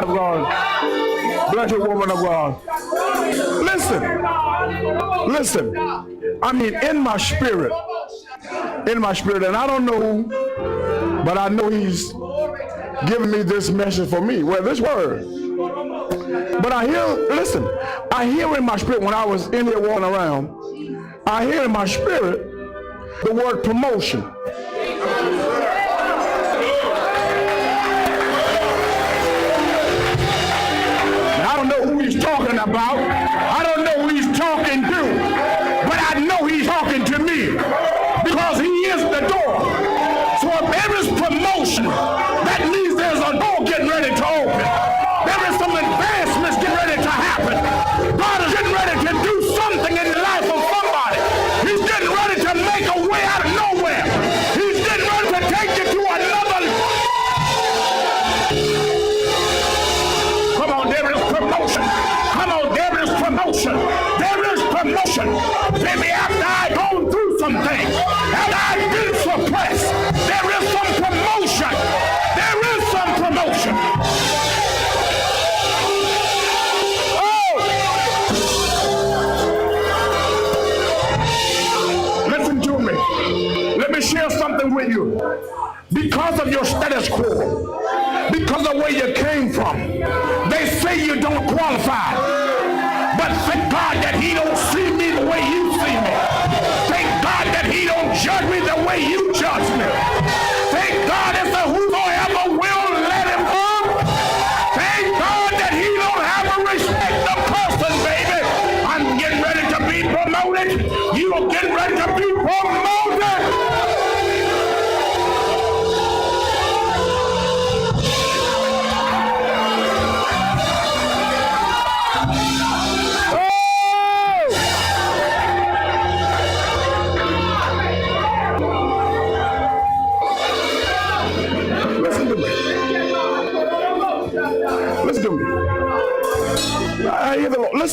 man of God. Bless you, woman of God. Listen. I mean, in my spirit, and I don't know who, but I know he's giving me this message for me. Well, this word. But I hear in my spirit when I was in here walking around, I hear in my spirit the word promotion. Now, I don't know who he's talking about. I don't know who he's talking to. But I know he's talking to me because he is the door. So if there is promotion, that means there's a door getting ready to open. There is some advancements getting ready to happen. God is getting ready to do something in the life of somebody. He's getting ready to make a way out of nowhere. He's getting ready to take you to another. Come on, there is promotion. Come on, there is promotion. There is promotion. Maybe after I've gone through some things, after I've been suppressed, there is some promotion. There is some promotion. Oh! Listen to me. Let me share something with you. Because of your status quo, because of where you came from, they say you don't qualify. But thank God that he don't see me the way you see me. Thank God that he don't judge me the way you judge me. Thank God that whosoever will let him come. Thank God that he don't have a respect of person, baby. I'm getting ready to be promoted. You are getting ready to be promoted.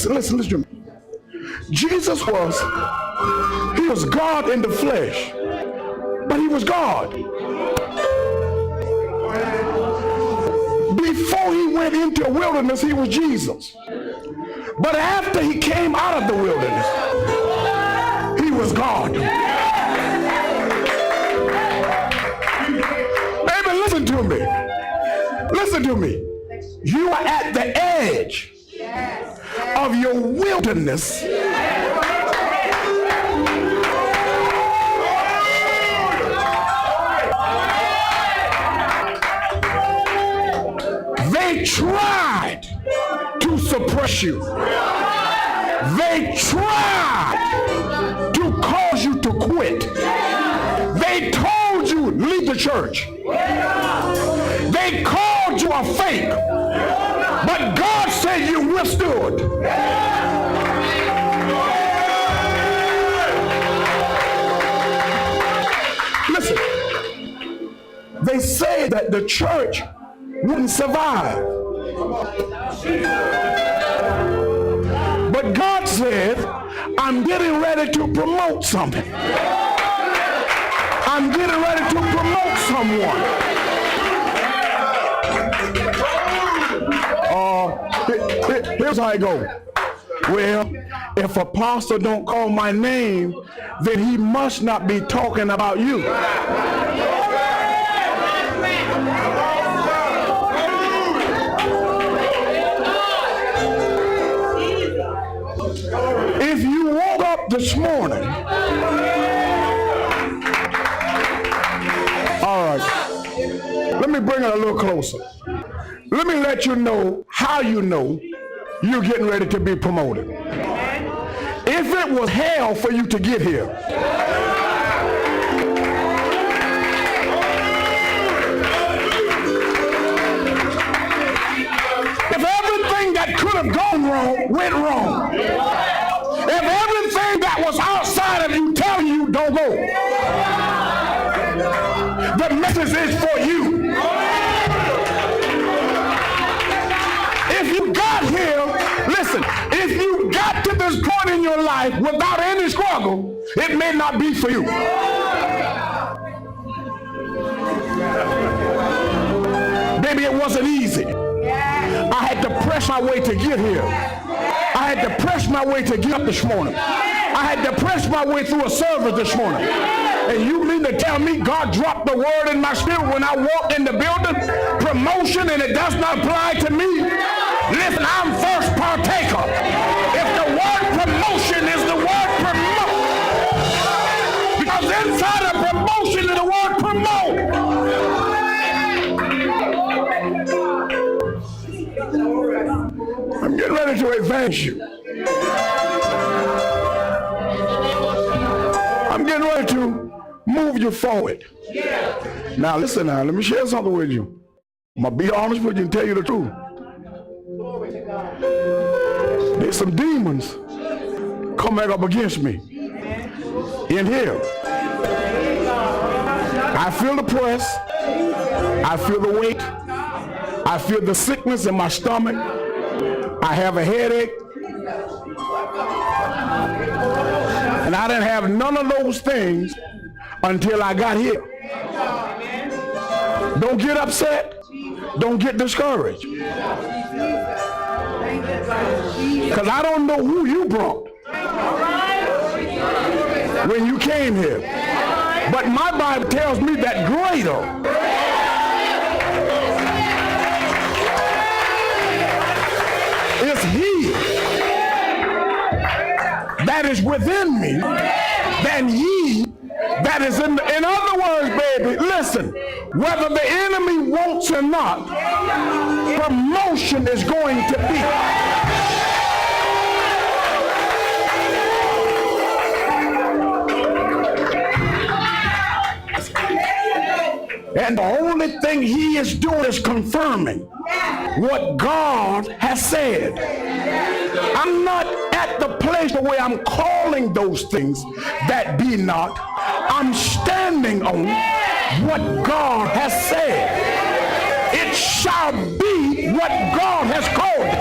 Listen to me. Jesus was God in the flesh, but he was God. Before he went into the wilderness, he was Jesus. But after he came out of the wilderness, he was God. Baby, listen to me. Listen to me. You are at the edge of your wilderness. They tried to suppress you. They tried to cause you to quit. They told you leave the church. They called you a fake. But God said you withstood. Listen, they say that the church wouldn't survive. But God said, I'm getting ready to promote something. I'm getting ready to promote someone. Here's how I go. Well, if a pastor don't call my name, then he must not be talking about you. If you woke up this morning, all right, let me bring it a little closer. Let me let you know how you know you're getting ready to be promoted. If it was hell for you to get here, if everything that could have gone wrong went wrong, if everything that was outside of you telling you don't go, the message is for you. If you got here, listen, if you got to this point in your life without any struggle, it may not be for you. Maybe it wasn't easy. I had to press my way to get here. I had to press my way to get up this morning. I had to press my way through a service this morning. And you mean to tell me God dropped the word in my spirit when I walked in the building? Promotion, and it does not apply to me? Listen, I'm first partaker. If the word promotion is the word promote, because inside of promotion is the word promote. I'm getting ready to advance you. I'm getting ready to move you forward. Now listen now, let me share something with you. I'm going to be honest with you and tell you the truth. There's some demons come back up against me. In here. I feel the press. I feel the weight. I feel the sickness in my stomach. I have a headache. And I didn't have none of those things until I got here. Don't get upset. Don't get discouraged. Because I don't know who you brought when you came here. But my Bible tells me that greater is he that is within me than he that is in the, in other words, baby, listen, whether the enemy wants or not, promotion is going to be. And the only thing he is doing is confirming what God has said. I'm not at the place where I'm calling those things that be not. I'm standing on what God has said. It shall be what God has called it.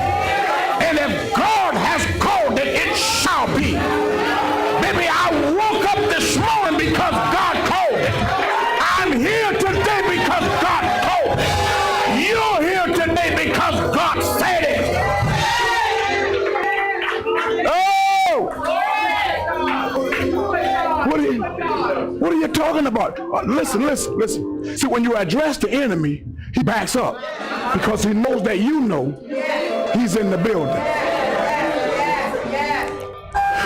And if God has called it, it shall be. Baby, I woke up this morning because God called it. I'm here today because God called it. You're here today because God said it. Oh! What are you talking about? Listen. See, when you address the enemy, he backs up because he knows that you know he's in the building.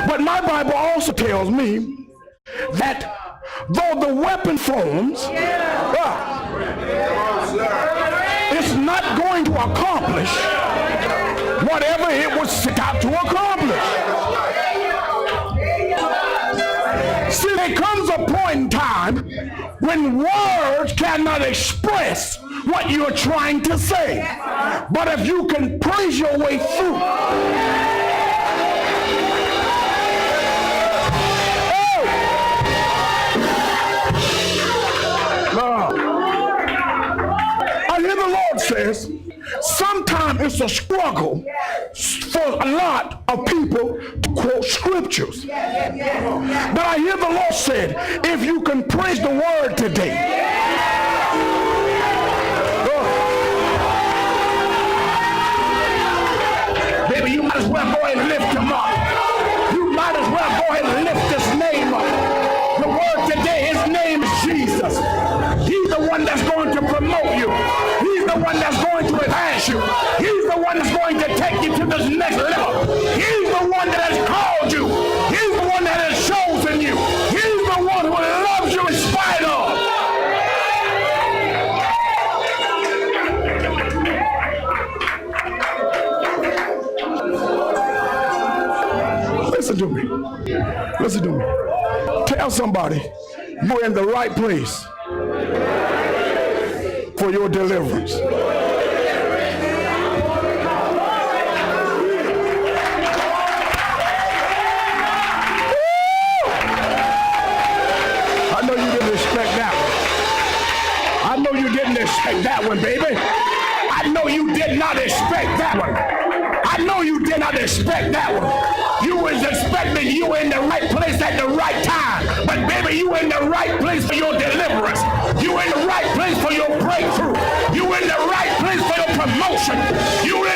But my Bible also tells me that though the weapon forms, it's not going to accomplish whatever it was set out to accomplish. See, there comes a point in time when words cannot express what you're trying to say. But if you can praise your way through, I hear the Lord says, sometimes it's a struggle for a lot of people to quote scriptures. But I hear the Lord said, if you can praise the word today, baby, you might as well go ahead and lift him up. You might as well go ahead and lift his name up. The word today, his name is Jesus. He's the one that's going to promote you. He's the one that's going to advance you. He's the one that's going to take you to this next level. He's the one that has called you. He's the one that has chosen you. He's the one who loves you in spite of. Listen to me. Listen to me. Tell somebody you're in the right place for your deliverance. I know you didn't expect that one. I know you didn't expect that one, baby. I know you did not expect that one. I know you did not expect that one. You was expecting you were in the right place at the right time. But baby, you were in the right place for your deliverance. You were in the right place for your breakthrough. You were in the right place for your promotion. You were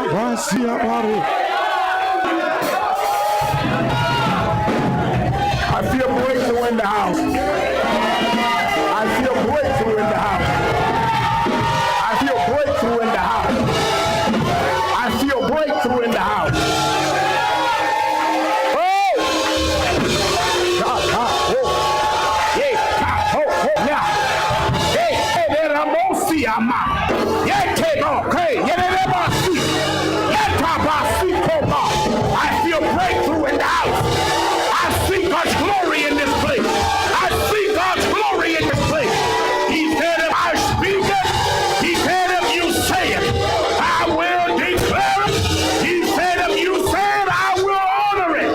I feel breakthrough in the house. I feel breakthrough in the house. I feel breakthrough in the house. I feel breakthrough in the house. Oh! Now. Hey, there I'm going to see I'm out. Yeah, take off. Hey, yeah, I feel breakthrough in the house. I see God's glory in this place. I see God's glory in this place. He said if I speak it, he said if you say it, I will declare it. He said if you say it, I will honor it.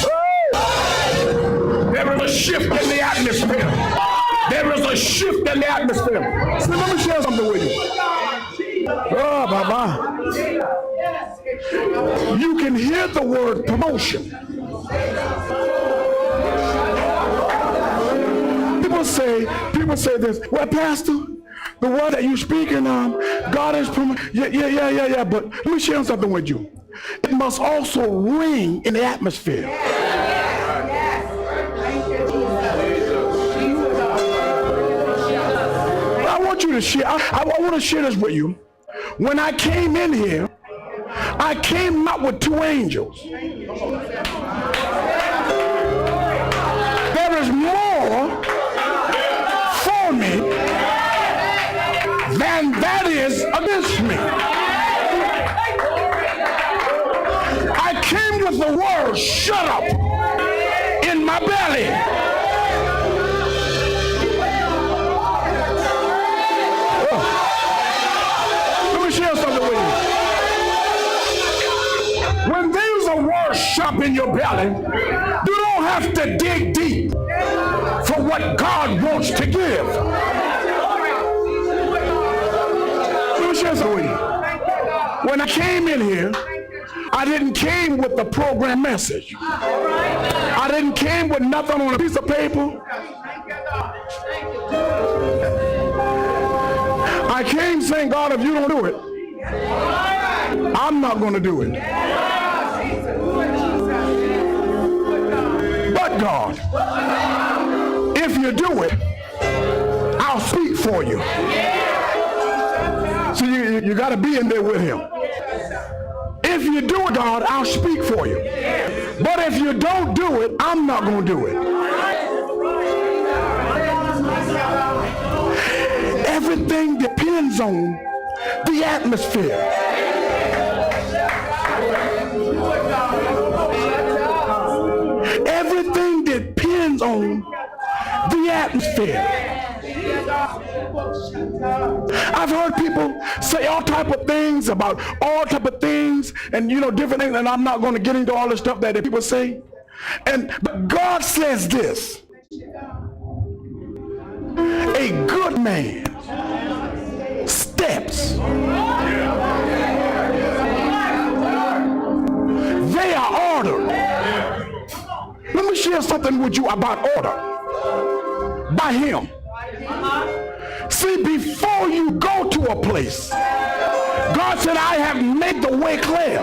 Oh. There is a shift in the atmosphere. There is a shift in the atmosphere. So let me share something with you. Oh, Baba. You can hear the word promotion. People say this. Well, Pastor, the word that you're speaking on, God is promoting. Yeah. But let me share something with you. It must also ring in the atmosphere. I want you to share. I want to share this with you. When I came in here, I came out with two angels. There is more for me than that is against me. I came with the word, shut up, in my belly. When there's a word shop in your belly, you don't have to dig deep for what God wants to give. Let me share something with you. When I came in here, I didn't came with the program message. I didn't came with nothing on a piece of paper. I came saying, God, if you don't do it, I'm not going to do it. But God, if you do it, I'll speak for you. So you got to be in there with him. If you do it, God, I'll speak for you. But if you don't do it, I'm not going to do it. Everything depends on the atmosphere. Everything depends on the atmosphere. I've heard people say all type of things about all type of things and different things, and I'm not going to get into all the stuff that people say. But God says this: a good man steps, they are ordered. Let me share something with you about order by him. See, before you go to a place, God said, I have made the way clear.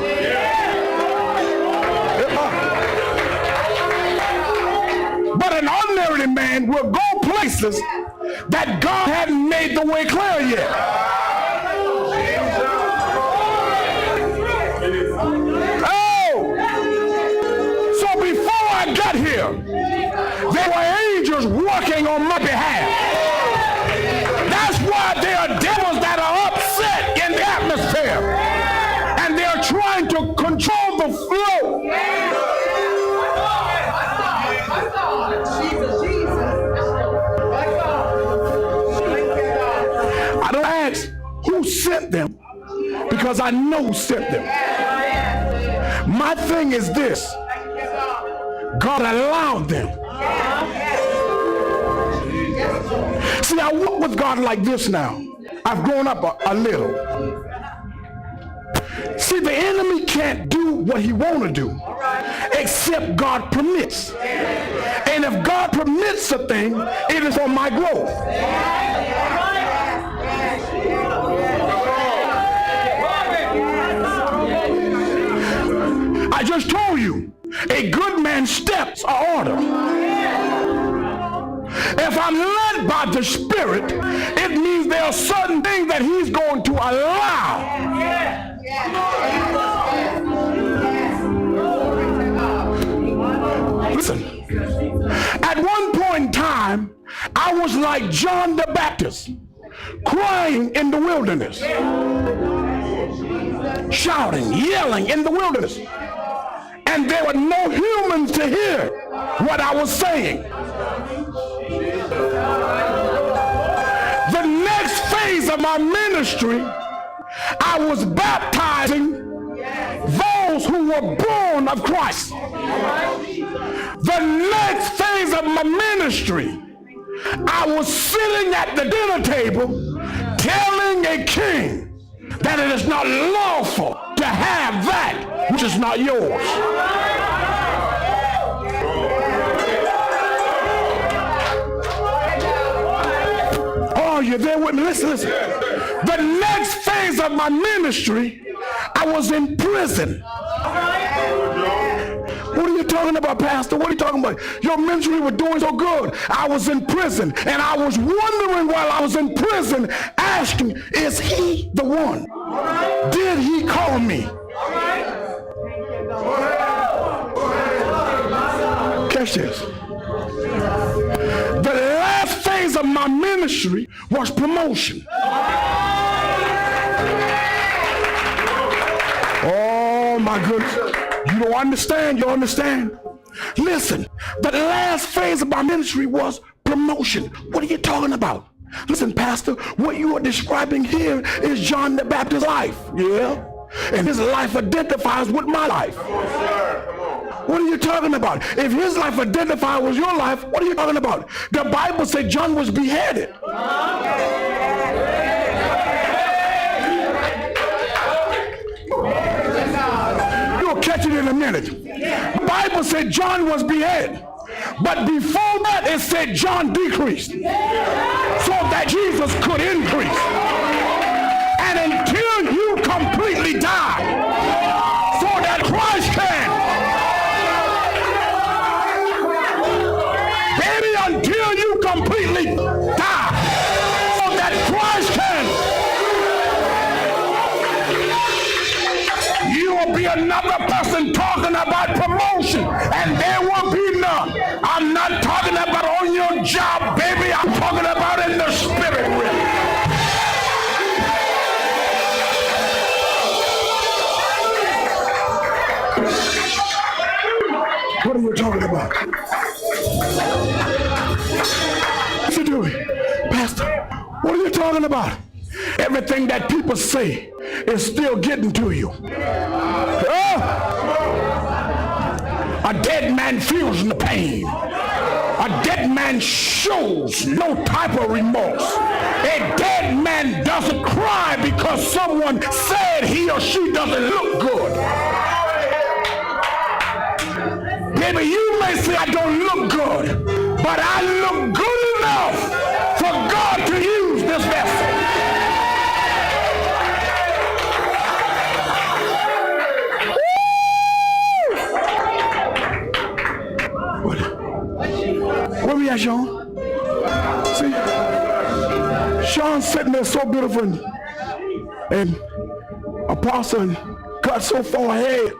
But an ordinary man will go places that God hadn't made the way clear yet. Oh! So before I got here, there were angels working on my behalf. That's why there are devils that are upset in the atmosphere, and they're trying to control the flow. I don't ask who sent them, because I know who sent them. My thing is this: God allowed them. See, I walk with God like this now. I've grown up a little. See, the enemy can't do what he want to do except God permits. And if God permits a thing, it is for my growth. I just told you, a good man's steps are ordered. If I'm led by the Spirit, it means there are certain things that he's going to allow. Listen, at one point in time, I was like John the Baptist, crying in the wilderness, shouting, yelling in the wilderness. And there were no humans to hear what I was saying. The next phase of my ministry, I was baptizing those who were born of Christ. The next phase of my ministry, I was sitting at the dinner table telling a king that it is not lawful to have that which is not yours. Oh, you're there with me? Listen. The next phase of my ministry, I was in prison. What are you talking about, Pastor? What are you talking about? Your ministry was doing so good. I was in prison, and I was wondering while I was in prison, asking, is he the one? Did he call me? Catch this. The last phase of my ministry was promotion. Oh my goodness. You don't understand, you understand? Listen, the last phase of my ministry was promotion. What are you talking about? Listen, Pastor, what you are describing here is John the Baptist's life. Yeah? And his life identifies with my life. What are you talking about? If his life identified with your life, what are you talking about? The Bible said John was beheaded. You'll catch it in a minute. The Bible said John was beheaded. But before that, it said John decreased so that Jesus could increase. And until you completely die, so that Christ can. Baby, until you completely die, so that Christ can. You will be another person talking about promotion, and there will be none. I'm not talking about on your job, baby. I'm talking about in the spirit realm. What are you talking about? Listen to me, Pastor. What are you talking about? Everything that people say is still getting to you. A dead man feels the pain. A dead man shows no type of remorse. A dead man doesn't cry because someone said he or she doesn't look good. Baby, you may say I don't look good, but I look good enough for God to use this vessel. Where we at, Sean? See? Sean's sitting there so beautiful and Apostle got so far ahead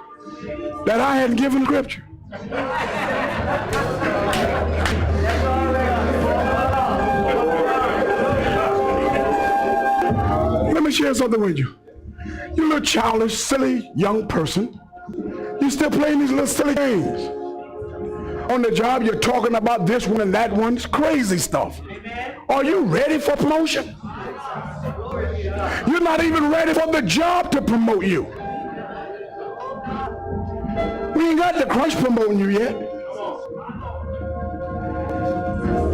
that I hadn't given scripture. Let me share something with you. You little childish, silly young person. You still playing these little silly games. On the job, you're talking about this one and that one. It's crazy stuff. Are you ready for promotion? You're not even ready for the job to promote you. We ain't got the Christ promoting you yet.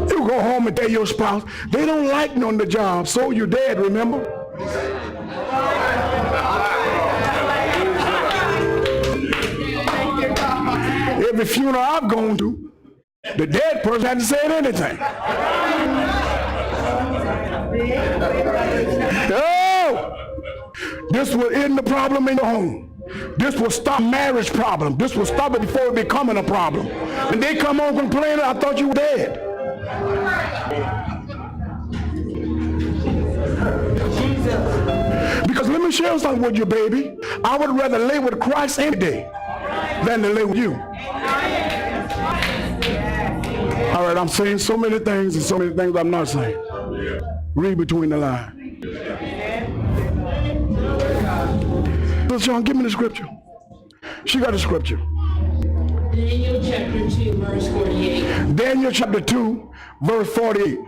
You go home and tell your spouse, they don't like me on the job, so you're dead, remember? every funeral I've gone to, the dead person hadn't said anything. Oh, this will end the problem in the home. This will stop marriage problem. This will stop it before it becoming a problem. And they come on complaining, I thought you were dead. Because let me share something with you, baby. I would rather lay with Christ any day than to lay with you. All right, I'm saying so many things and so many things I'm not saying. Read between the lines. So, Sean, give me the scripture. She got the scripture. Daniel chapter 2, verse 48. Daniel chapter 2, verse 48.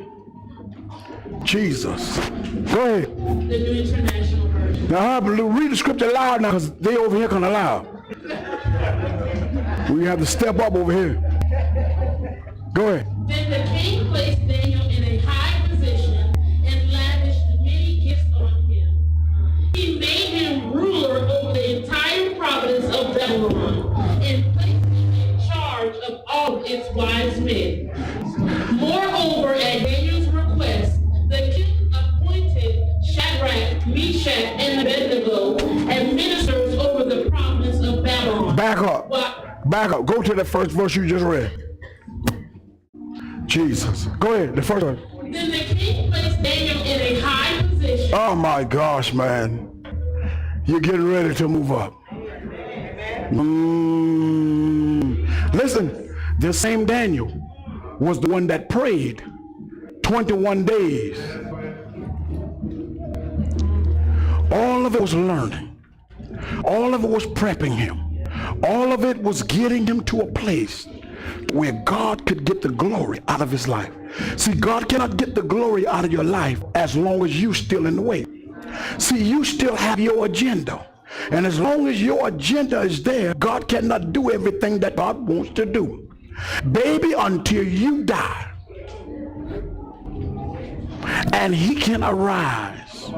Jesus. Go ahead. The New International Version. Now, read the scripture loud now, because they over here kind of loud. We have to step up over here. Go ahead. Then the king placed Daniel in a high position and lavished many gifts on him. He made him ruler over the entire province of Babylon and placed him in charge of all its wise men. Moreover, at Daniel's request, the king appointed Shadrach, Meshach, and Abednego as ministers over the province of Babylon. Back up. Back up. Go to the first verse you just read. Jesus. Go ahead. The first one. Then the king placed Daniel in a high position. Oh my gosh, man. You're getting ready to move up. Listen, this same Daniel was the one that prayed 21 days. All of it was learning. All of it was prepping him. All of it was getting him to a place where God could get the glory out of his life. See, God cannot get the glory out of your life as long as you're still in the way. See, you still have your agenda. And as long as your agenda is there, God cannot do everything that God wants to do. Baby, until you die, and he can arise.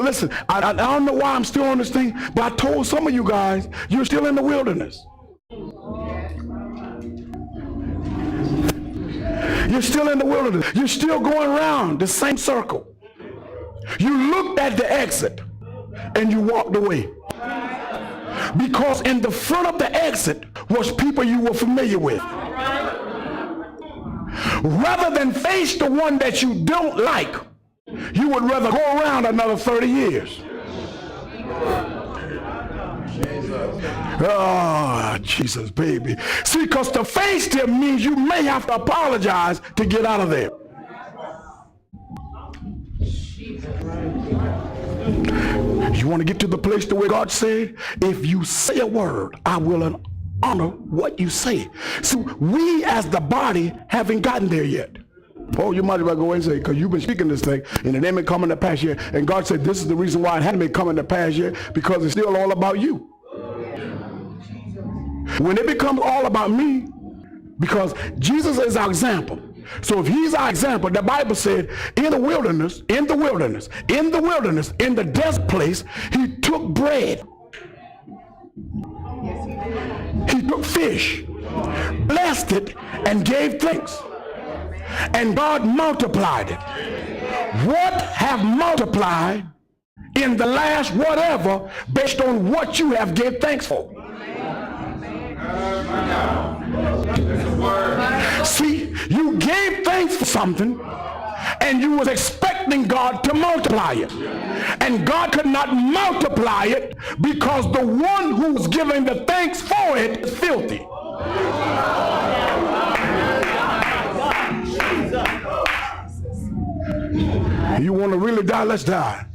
Listen, I don't know why I'm still on this thing, but I told some of you guys, you're still in the wilderness. You're still in the wilderness. You're still going around the same circle. You looked at the exit and you walked away. Because in the front of the exit was people you were familiar with. Rather than face the one that you don't like, you would rather go around another 30 years. Oh, Jesus, baby. See, because to face them means you may have to apologize to get out of there. You want to get to the place to where God said, if you say a word, I will honor what you say. So we as the body haven't gotten there yet. Oh, you might as well go and say, because you've been speaking this thing, and it ain't been coming to pass yet. And God said, this is the reason why it hadn't been coming to pass yet, because it's still all about you. When it becomes all about me, because Jesus is our example. So if he's our example, the Bible said, in the wilderness, in the desert place, he took bread. He took fish, blessed it, and gave thanks. And God multiplied it. What have multiplied in the last whatever based on what you have gave thanks for? See, you gave thanks for something and you was expecting God to multiply it. And God could not multiply it because the one who was giving the thanks for it is filthy. You want to really die? Let's die.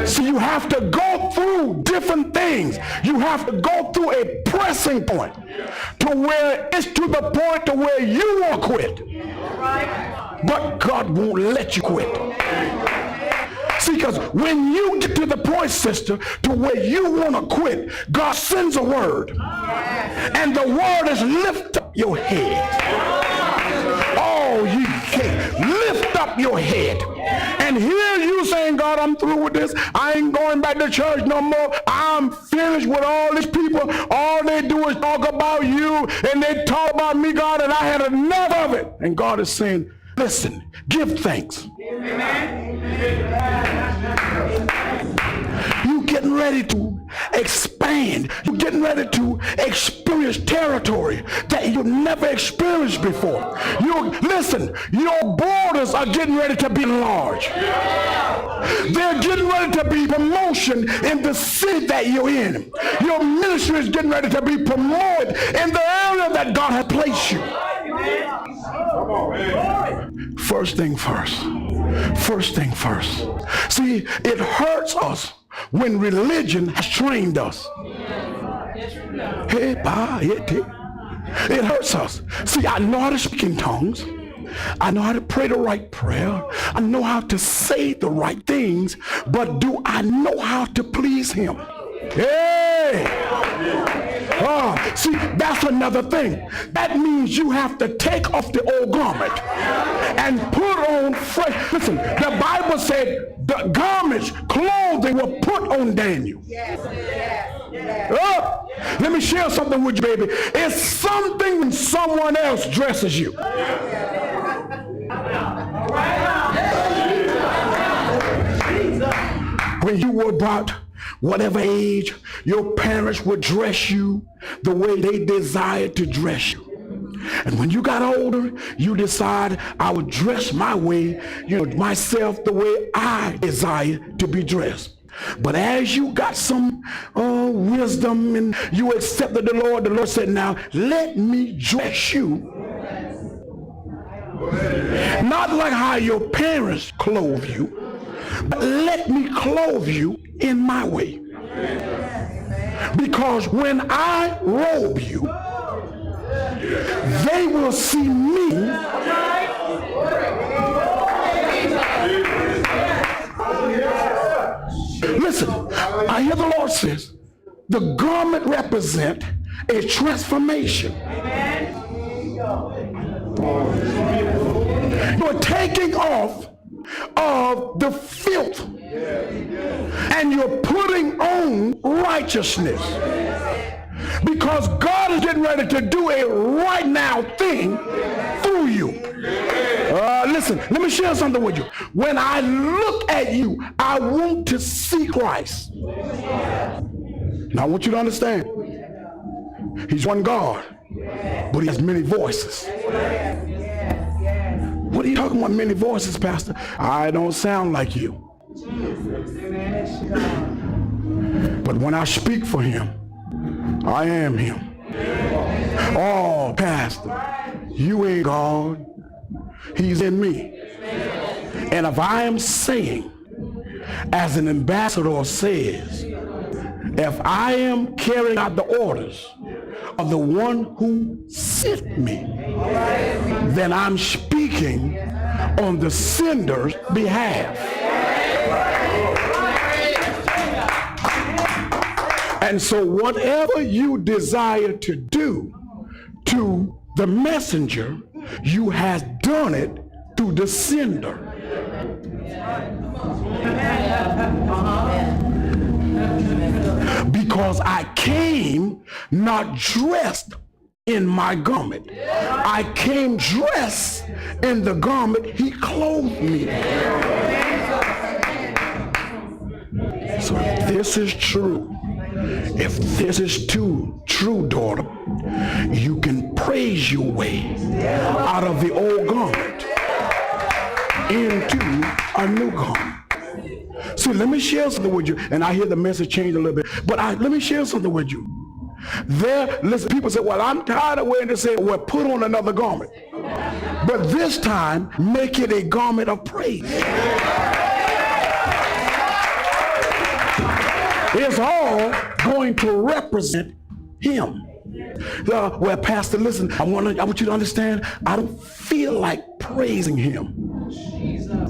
See, you have to go through different things. You have to go through a pressing point to where it's to the point to where you want to quit. But God won't let you quit. See, because when you get to the point, sister, to where you want to quit, God sends a word. And the word is lift up your head. Oh, you can't. Lift up your head. And here you saying, God, I'm through with this. I ain't going back to church no more. I I'm finished with all these people. All they do is talk about you, and they talk about me, God, and I had enough of it. And God is saying, listen, give thanks. You're getting ready to expand. You're getting ready to experience territory that you've never experienced before. Listen, your borders are getting ready to be enlarged. They're getting ready to be promotion in the city that you're in. Your ministry is getting ready to be promoted in the area that God has placed you. First thing first. First thing first. See, it hurts us when religion has trained us. It hurts us. See, I know how to speak in tongues. I know how to pray the right prayer. I know how to say the right things, but do I know how to please him? Hey! See, that's another thing. That means you have to take off the old garment and put on fresh. Listen, the Bible said the garments, clothing were put on Daniel. Let me share something with you, baby. It's something when someone else dresses you. When you were about whatever age, your parents would dress you the way they desired to dress you. And when you got older, you decide, I would dress my way, myself the way I desire to be dressed. But as you got some wisdom and you accepted the Lord said, now let me dress you. Not like how your parents clothe you, but let me clothe you in my way. Because when I robe you, they will see me. Listen, I hear the Lord says, the garment represents a transformation. You're taking off of the filth and you're putting on righteousness, because God is getting ready to do a right now thing through you. Listen, let me share something with you. When I look at you, I want to see Christ. Now I want you to understand, he's one God, but he has many voices. What are you talking about, many voices, Pastor? I don't sound like you. But when I speak for him, I am him. Oh, Pastor, you ain't God. He's in me. And if I am saying, as an ambassador says, if I am carrying out the orders of the one who sent me, then I'm speaking on the sender's behalf. And so whatever you desire to do to the messenger, you have done it to the sender. Because I came not dressed in my garment. I came dressed in the garment he clothed me. So if this is true, if this is true, daughter, you can praise your way out of the old garment into a new garment. See, let me share something with you, and I hear the message change a little bit, but let me share something with you. Listen, people say, well, I'm tired of wearing this. Well, put on another garment. But this time, make it a garment of praise. It's all going to represent him. Well, Pastor, listen, I want you to understand, I don't feel like praising him.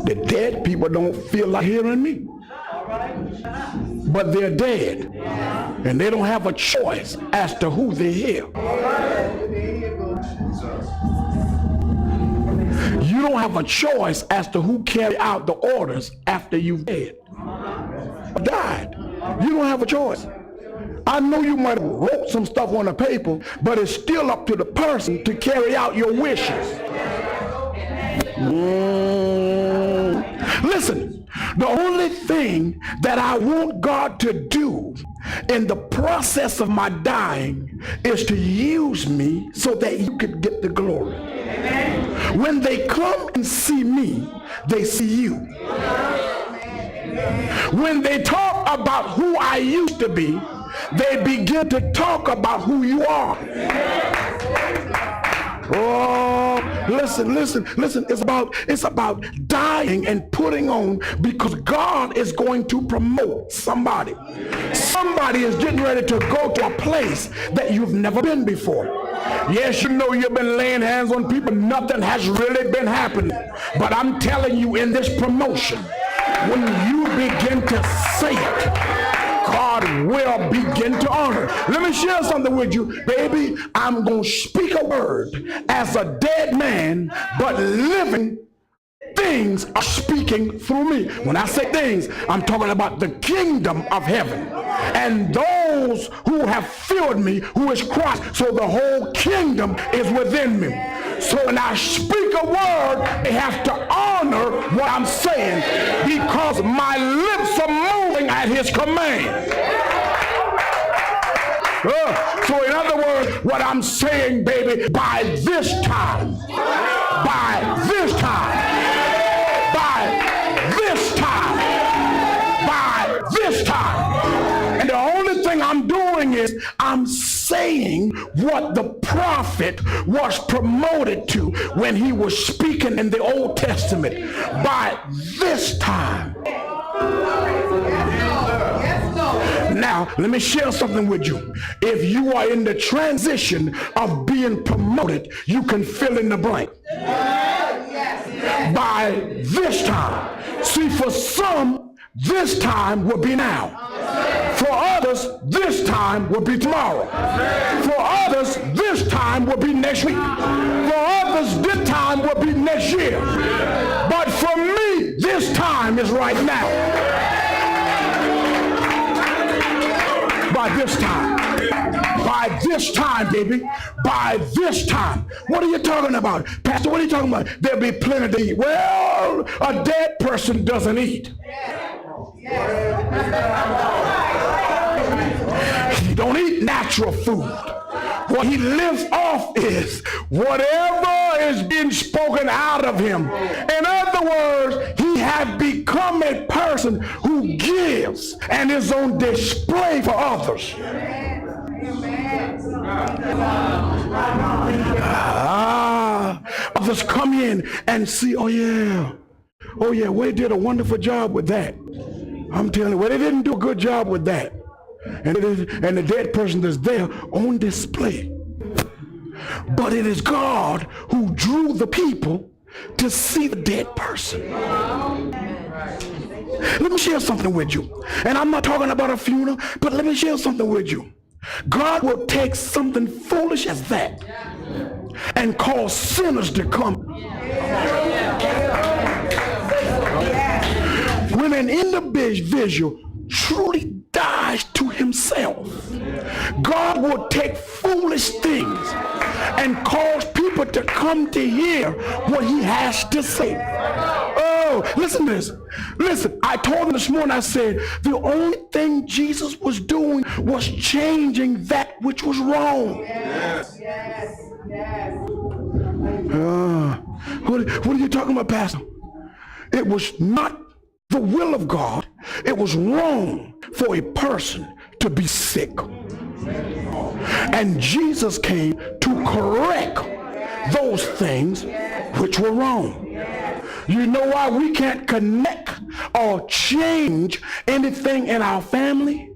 The dead people don't feel like hearing me. But they're dead. And they don't have a choice as to who they hear. You don't have a choice as to who carry out the orders after you've dead or died. You don't have a choice. I know you might have wrote some stuff on the paper, but it's still up to the person to carry out your wishes. Listen, the only thing that I want God to do in the process of my dying is to use me so that you could get the glory. When they come and see me, they see you. When they talk about who I used to be, they begin to talk about who you are. Oh, listen. It's about dying and putting on, because God is going to promote somebody. Somebody is getting ready to go to a place that you've never been before. Yes, you know you've been laying hands on people. Nothing has really been happening. But I'm telling you, in this promotion, when you begin to say it, God will begin to honor. Let me share something with you, baby. I'm going to speak a word as a dead man, but living things are speaking through me. When I say things, I'm talking about the kingdom of heaven. And those who have filled me, who is Christ, so the whole kingdom is within me. So when I speak a word, they have to honor what I'm saying, because my lips are moving at his command. So in other words, what I'm saying, baby, by this time, by this time, by this time, by this time. And the only thing I'm doing is I'm saying what the prophet was promoted to when he was speaking in the Old Testament. By this time. Now, let me share something with you. If you are in the transition of being promoted, you can fill in the blank. By this time. See, for some, this time will be now. For others, this time will be tomorrow. For others, this time will be next week. For others, this time will be next year. But for me, this time is right now. By this time. By this time, baby. By this time. What are you talking about? Pastor, what are you talking about? There'll be plenty to eat. Well, a dead person doesn't eat. He don't eat natural food. What he lives off is whatever is being spoken out of him. In other words, he has become a person who gives and is on display for others. Others come in and see, oh yeah, we did a wonderful job with that. I'm telling you, well, they didn't do a good job with that. And the dead person is there on display. But it is God who drew the people to see the dead person. Let me share something with you. And I'm not talking about a funeral, but let me share something with you. God will take something foolish as that and cause sinners to come. When an individual truly dies to himself, God will take foolish things and cause people to come to hear what he has to say. Oh, listen to this. Listen, I told them this morning, I said, the only thing Jesus was doing was changing that which was wrong. What are you talking about, Pastor? It was not the will of God. It was wrong for a person to be sick. And Jesus came to correct those things which were wrong. You know why we can't connect or change anything in our family?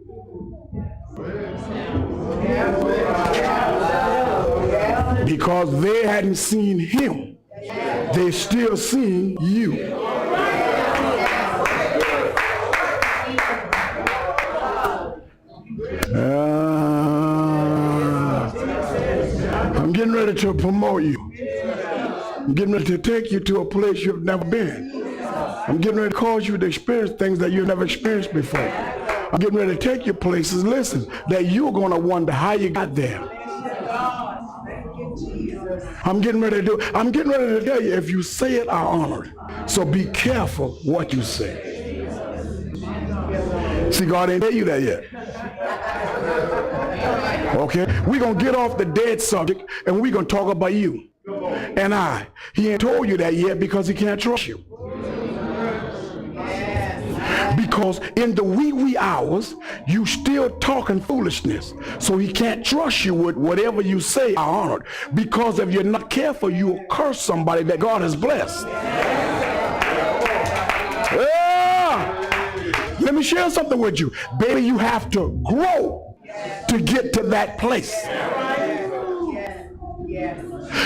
Because they hadn't seen him. They still seeing you. I'm getting ready to promote you. I'm getting ready to take you to a place you've never been. I'm getting ready to cause you to experience things that you've never experienced before. I'm getting ready to take you places, listen, that you're going to wonder how you got there. I'm getting ready to tell you, if you say it, I honor it. So be careful what you say. See, God ain't tell you that yet. Okay? We're going to get off the dead subject and we're going to talk about you and I. He ain't told you that yet because he can't trust you. Because in the wee hours, you still talking foolishness. So he can't trust you with whatever you say, I honor it. Because if you're not careful, you'll curse somebody that God has blessed. Let me share something with you. Baby, you have to grow to get to that place.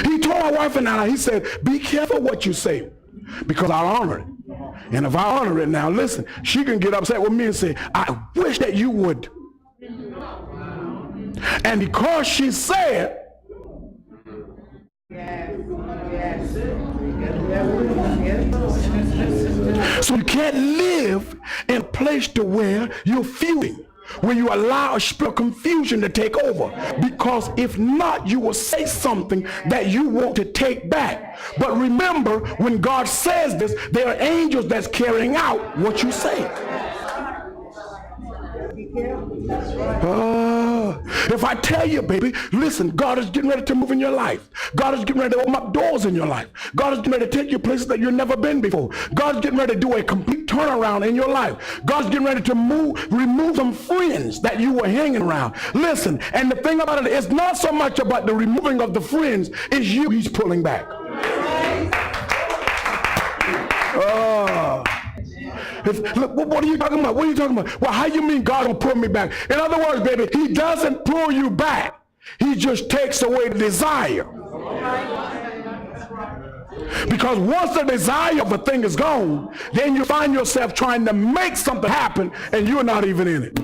He told my wife and I, he said, be careful what you say because I honor it. And if I honor it now, listen, she can get upset with me and say, I wish that you would. And because she said, so you can't live in a place to where you're fuming, where you allow a spirit of confusion to take over. Because if not, you will say something that you want to take back. But remember, when God says this, there are angels that's carrying out what you say. If I tell you, baby, listen, God is getting ready to move in your life. God is getting ready to open up doors in your life. God is getting ready to take you places that you've never been before. God is getting ready to do a complete turnaround in your life. God is getting ready to remove some friends that you were hanging around. Listen, and the thing about it is not so much about the removing of the friends, it's you he's pulling back. Look, what are you talking about? What are you talking about? Well, how you mean God will pull me back? In other words, baby, he doesn't pull you back. He just takes away the desire. Because once the desire of a thing is gone, then you find yourself trying to make something happen and you're not even in it.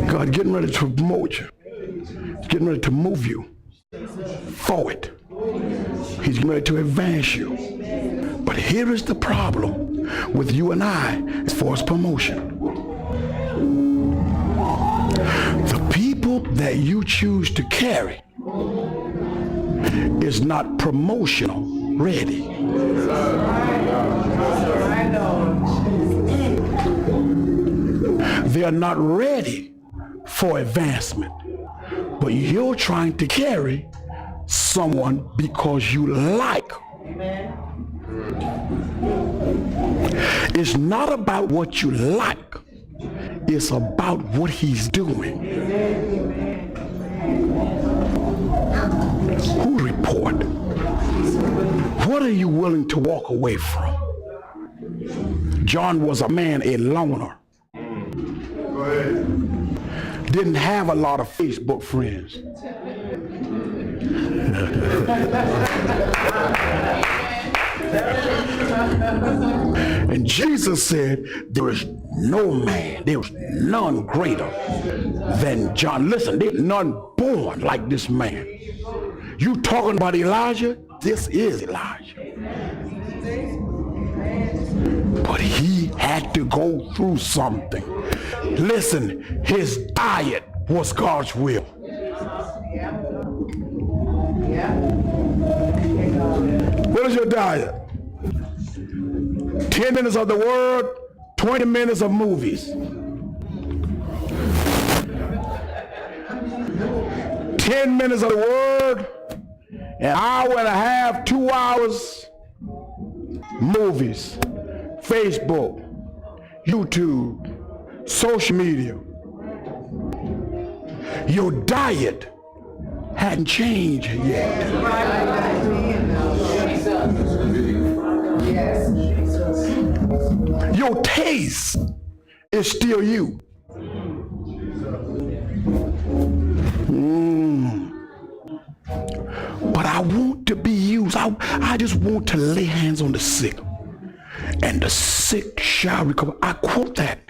God getting ready to promote you. He's getting ready to move you forward. He's getting ready to advance you. But here is the problem with you and I as far as promotion. The people that you choose to carry is not promotional ready. They are not ready for advancement. But you're trying to carry someone because you like. It's not about what you like. It's about what he's doing. Who report? What are you willing to walk away from? John was a man, a loner. Didn't have a lot of Facebook friends. And Jesus said, there is no man, there is none greater than John. Listen, there's none born like this man. You talking about Elijah? This is Elijah. But he had to go through something. Listen, his diet was God's will. What is your diet? 10 minutes of the word, 20 minutes of movies. 10 minutes of the word, an hour and a half, 2 hours, movies, Facebook, YouTube, social media. Your diet hadn't changed yet. Your taste is still you. But I want to be used. I just want to lay hands on the sick, and the sick shall recover. I quote that.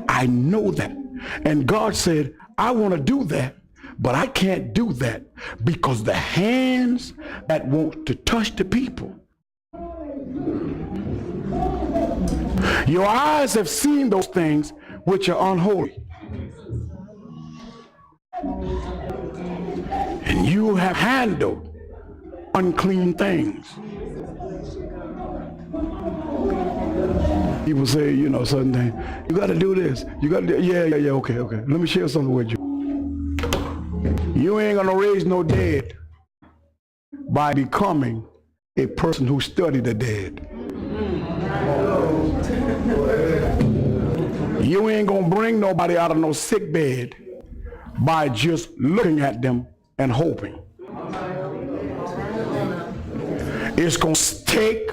I know that. And God said, I want to do that, but I can't do that because the hands that want to touch the people Your eyes have seen those things which are unholy, and you have handled unclean things. People say, you know, certain things. You got to do this. You got to do, yeah, okay. Let me share something with you. You ain't going to raise no dead by becoming a person who studied the dead. You ain't going to bring nobody out of no sick bed by just looking at them and hoping. It's going to take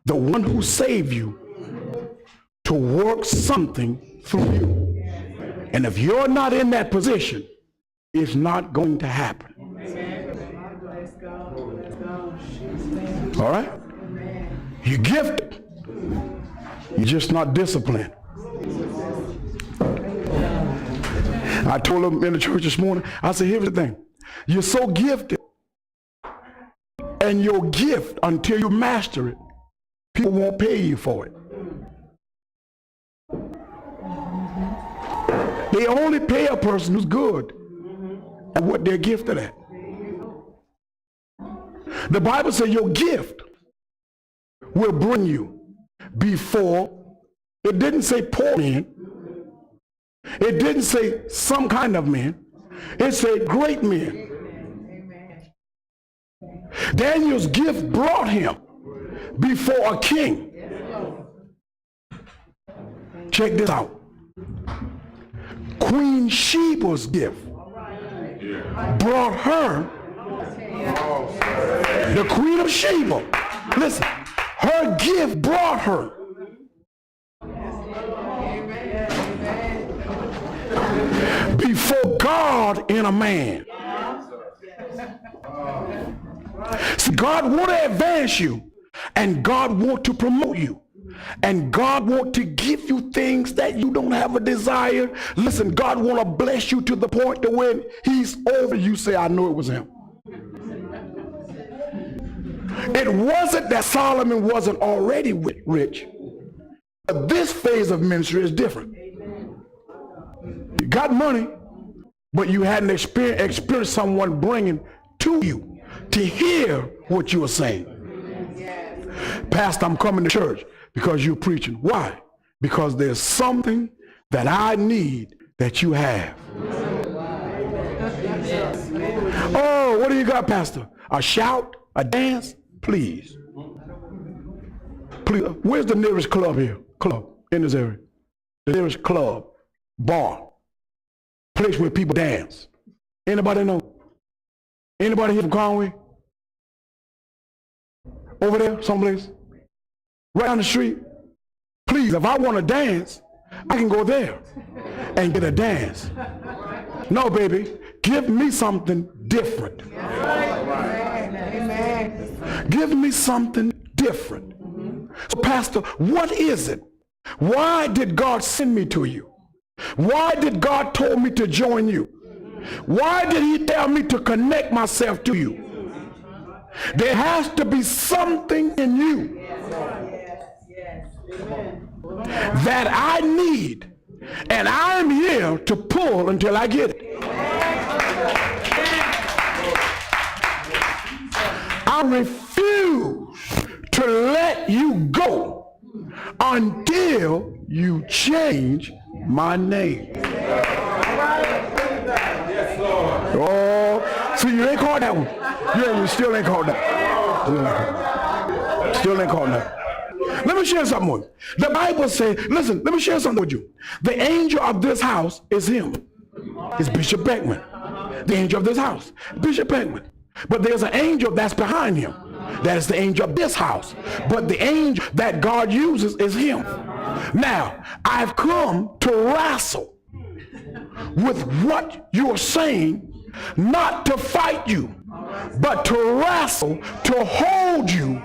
the one who saved you to work something through you. And if you're not in that position, it's not going to happen. All right? You're gifted. You're just not disciplined. I told them in the church this morning, I said, here's the thing. You're so gifted, and your gift, until you master it, people won't pay you for it. They only pay a person who's good at what they're gifted at. The Bible says your gift will bring you before. It didn't say poor men. It didn't say some kind of men. It said great men. Daniel's gift brought him before a king. Check this out. Queen Sheba's gift brought her, the Queen of Sheba. Listen, her gift brought her. Before God in a man. See, God want to advance you, and God want to promote you, and God want to give you things that you don't have a desire. Listen, God want to bless you to the point that when he's over, you say, I know it was him. It wasn't that Solomon wasn't already rich, but this phase of ministry is different. You got money, but you hadn't experienced someone bringing to you to hear what you are saying. Pastor, I'm coming to church because you're preaching. Why? Because there's something that I need that you have. Oh, what do you got, Pastor? A shout? A dance? Please. Please. Where's the nearest club here? Club in this area. The nearest club, bar, place where people dance. Anybody know? Anybody here from Conway? Over there, someplace? Right down the street? Please, if I want to dance, I can go there and get a dance. No, baby, give me something different. Give me something different. So, Pastor, what is it? Why did God send me to you? Why did God tell me to join you? Why did he tell me to connect myself to you? There has to be something in you that I need, and I'm here to pull until I get it. I refuse to let you go until you change my name. Oh, so you ain't called that one. You still ain't called that. Still ain't called that. Let me share something with you. The Bible says, listen, let me share something with you. The angel of this house is him. It's Bishop Beckman. The angel of this house, Bishop Beckman. But there's an angel that's behind him. That is the angel of this house. But the angel that God uses is him. Now, I've come to wrestle with what you're saying, not to fight you, but to wrestle, to hold you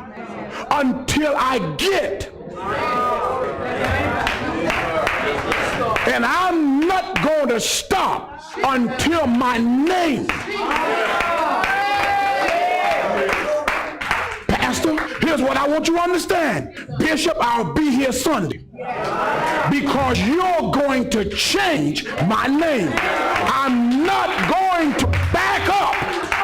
until I get. And I'm not going to stop until my name. Pastor, here's what I want you to understand. Bishop, I'll be here Sunday. because you're going to change my name. I'm not going to back up.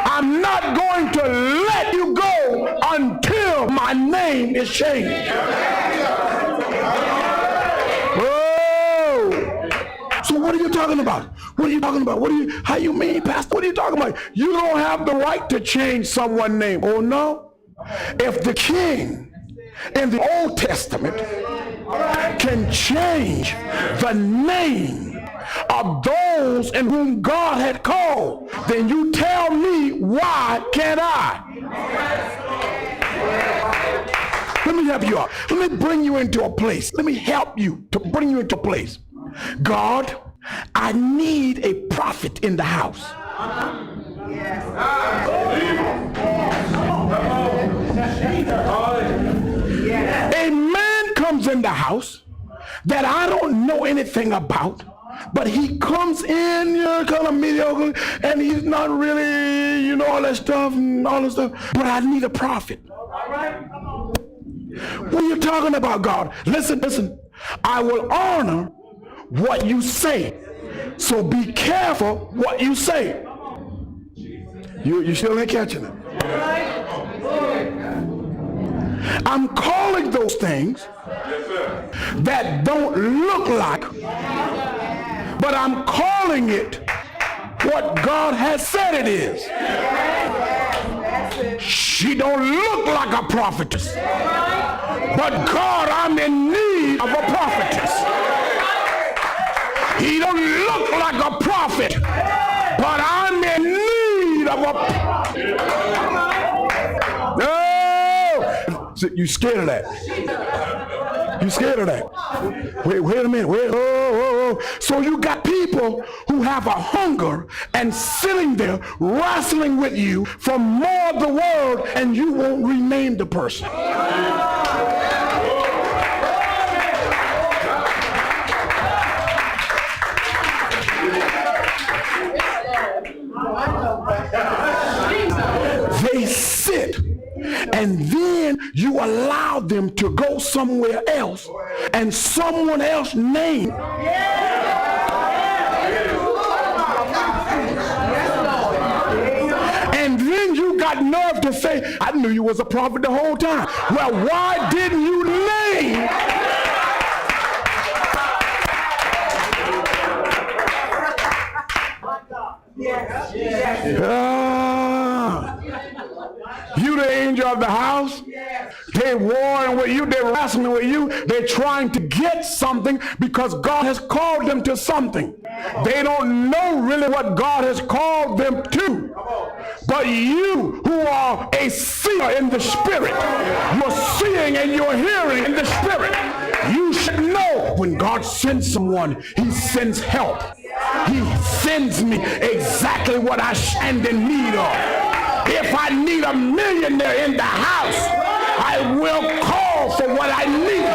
I'm not going to let you go until my name is changed. Oh! So what are you talking about? What are you talking about? How you mean, Pastor? What are you talking about? You don't have the right to change someone's name. Oh no? If the king in the Old Testament can change the name of those in whom God had called, then you tell me, why can't I? Let me help you out. Let me bring you into a place. Let me help you to bring you into a place. God, I need a prophet in the house. A man comes in the house that I don't know anything about, but he comes in, kind of mediocre, and he's not really, all that stuff and all that stuff, but I need a prophet. What are you talking about, God? Listen. I will honor what you say, so be careful what you say. You still ain't catching it. I'm calling those things that don't look like, but I'm calling it what God has said it is. She don't look like a prophetess, but God, I'm in need of a prophetess. He don't look like a prophet, but I'm in need of a prophet. No! You scared of that? You scared of that? Wait a minute. Whoa. So you got people who have a hunger and sitting there wrestling with you for more of the world, and you won't rename the person. They sit, and then you allow them to go somewhere else, and someone else name. And then you got nerve to say, I knew you was a prophet the whole time. Well, why didn't you name? You the angel of the house. They warring with you. They're wrestling with you. They're trying to get something because God has called them to something. They don't know really what God has called them to. But you who are a seer in the spirit, you're seeing and you're hearing in the spirit. You should know when God sends someone, he sends help. He sends me exactly what I stand in need of. If I need a millionaire in the house, I will call for what I need.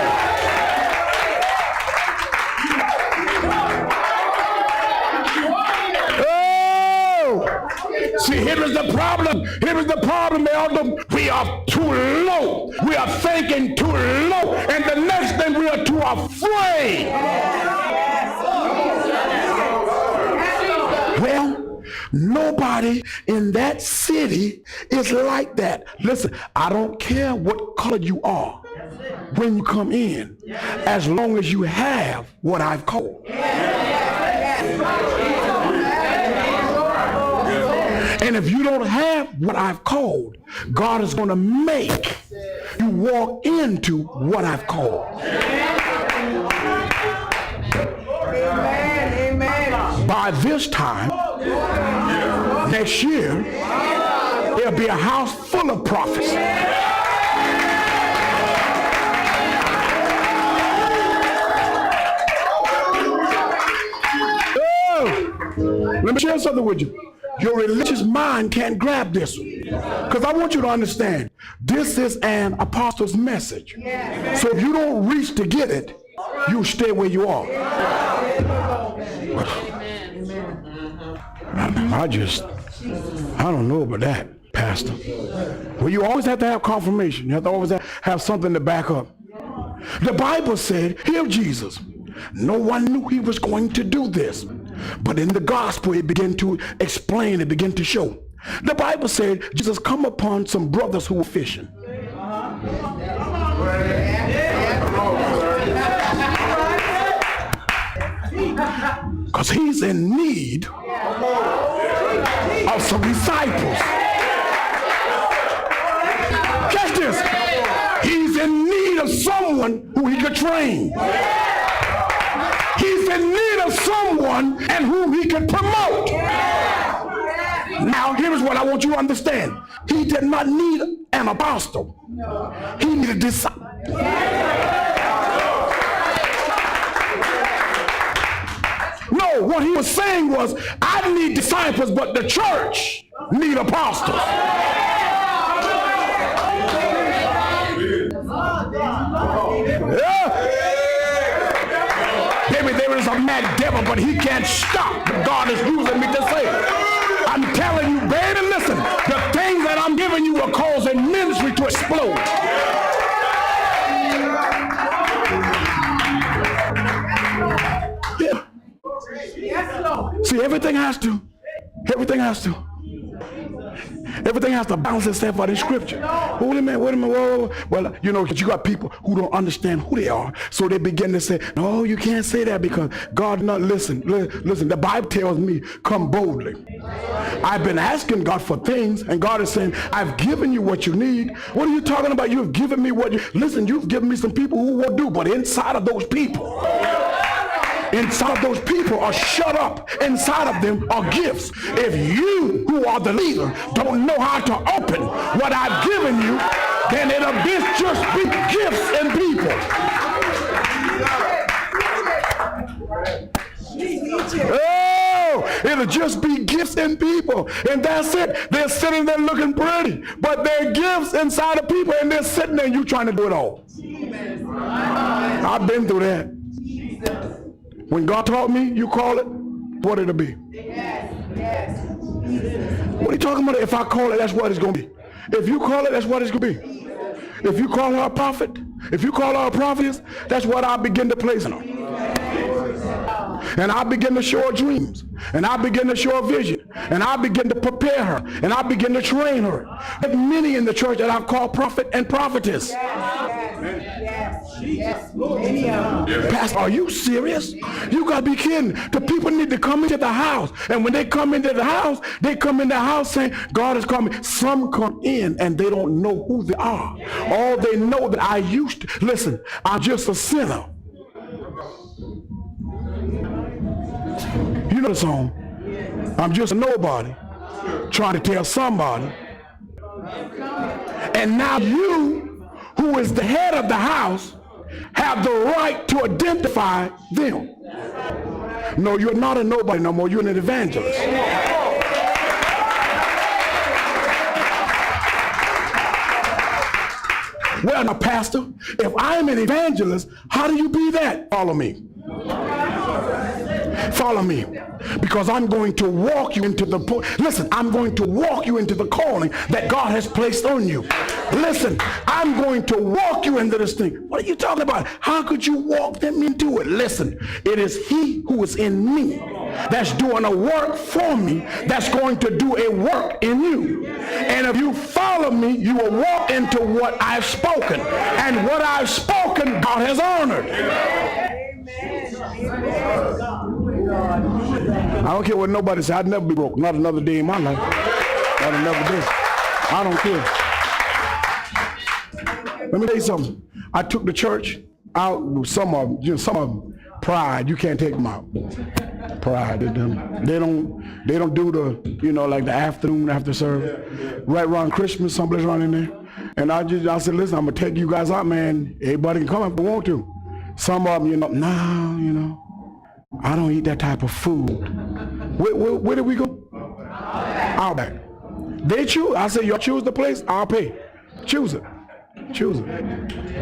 Oh! See, here is the problem. Here is the problem, elder. We are too low. We are thinking too low. And the next thing, we are too afraid. Well, nobody in that city is like that. Listen, I don't care what color you are when you come in, as long as you have what I've called. And if you don't have what I've called, God is going to make you walk into what I've called. By this time next year, there'll be a house full of prophets. Oh, let me share something with you. Your religious mind can't grab this one. Because I want you to understand, this is an apostle's message. So if you don't reach to get it, you stay where you are. I don't know about that, Pastor. Well, you always have to have confirmation. You have to always have something to back up. The Bible said, here Jesus, no one knew he was going to do this. But in the gospel, it began to explain, it began to show. The Bible said, Jesus come upon some brothers who were fishing. Because he's in need of some disciples. Catch this. He's in need of someone who he could train. He's in need of someone and whom he can promote. Now, here's what I want you to understand. He did not need an apostle. He needed a disciple. No, what he was saying was, I need disciples, but the church need apostles. Yeah. Maybe there is a mad devil, but he can't stop what God is using me to say. I'm telling you, baby, listen, the things that I'm giving you are causing ministry to explode. Yeah. See, everything has to balance itself out in scripture. Wait a minute, whoa. Well, you know, you got people who don't understand who they are, so they begin to say, no, you can't say that because God not listen, the Bible tells me, come boldly. I've been asking God for things, and God is saying, I've given you what you need. What are you talking about? You've given me what you, listen, you've given me some people who will do, but inside of those people are shut up. Inside of them are gifts. If you, who are the leader, don't know how to open what I've given you, then it'll just be gifts and people. Oh, it'll just be gifts and people. And that's it. They're sitting there looking pretty, but they're gifts inside of people, and they're sitting there and you trying to do it all. I've been through that. When God taught me, you call it, what it'll be. What are you talking about? If I call it, that's what it's going to be. If you call it, that's what it's going to be. If you call her a prophet, if you call her a prophetess, that's what I begin to place in her. And I begin to show her dreams. And I begin to show her vision. And I begin to prepare her. And I begin to train her. There's many in the church that I've called prophet and prophetess. Pastor, are you serious? You got to be kidding. The people need to come into the house. And when they come into the house, they come in the house saying, God is coming. Some come in and they don't know who they are. All they know that I used to. Listen, I'm just a sinner. You know the song. I'm just a nobody trying to tell somebody. And now you, who is the head of the house, have the right to identify them. No, you're not a nobody no more. You're an evangelist. Well, now, Pastor, if I'm an evangelist, how do you be that? Follow me. Follow me, because I'm going to walk you into the, listen, I'm going to walk you into the calling that God has placed on you. Listen, I'm going to walk you into this thing. What are you talking about? How could you walk them into it? Listen, it is He who is in me that's doing a work for me that's going to do a work in you. And if you follow me, you will walk into what I've spoken. And what I've spoken, God has honored. I don't care what nobody says. I'd never be broke. Not another day in my life. Not another day. I don't care. Let me tell you something. I took the church out. Some of them, pride. You can't take them out. Pride. They don't do the, like the afternoon after service. Right around Christmas, someplace around in there. And I said, listen, I'm gonna take you guys out, man. Everybody can come if they want to. Some of them, no, I don't eat that type of food. Where did we go? Outback. They choose. I said, y'all choose the place, I'll pay. Choose it. Choose it.